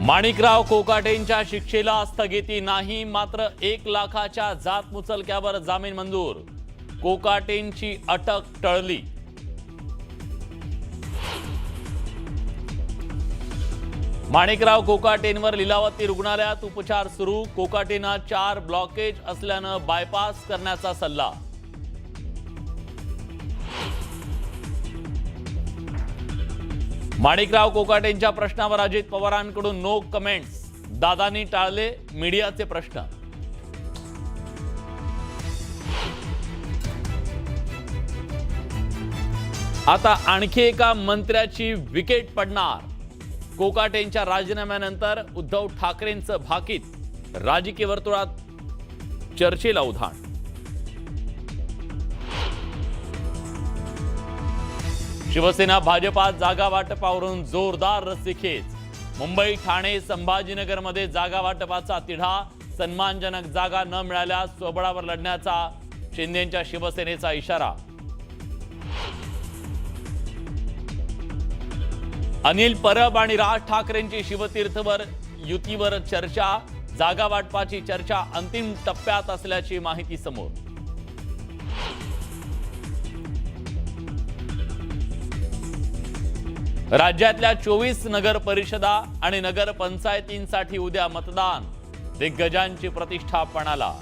माणिकराव कोकाटेंच्या शिक्षेला स्थगिती नाही, मात्र 1 लाखाच्या जात मुचलक्यावर जामीन मंजूर. कोकाटेंची अटक टळली. माणिकराव कोकाटेंवर लीलावती रुग्णालयात उपचार सुरू. कोकाटेंना 4 ब्लॉकेज असल्यानं बायपास करण्याचा सल्ला. माणिकराव कोकाटेंच्या प्रश्नावर अजित पवारांकडून नो कमेंट्स. दादांनी टाळले मीडियाचे प्रश्न. आता आणखी एका मंत्र्याची विकेट पडणार. कोकाटेंच्या राजीनाम्यानंतर उद्धव ठाकरेंचं भाकीत. राजकीय वर्तुळात चर्चेला उधाण. शिवसेना भाजपात जागा वाटपावरून जोरदार रस्सीखेच. मुंबई, ठाणे, संभाजीनगरमध्ये जागा वाटपाचा तिढा. सन्मानजनक जागा न मिळाल्यास स्वबळावर लढण्याचा शिंदेंच्या शिवसेनेचा इशारा. अनिल परब आणि राज ठाकरेंची शिवतीर्थवर युतीवर चर्चा. जागा वाटपाची चर्चा अंतिम टप्प्यात असल्याची माहिती समोर. राज्यातल्या 24 नगर परिषदा आणि नगर पंचायतींसाठी उद्या मतदान. दिग्गजांची प्रतिष्ठा पणाला.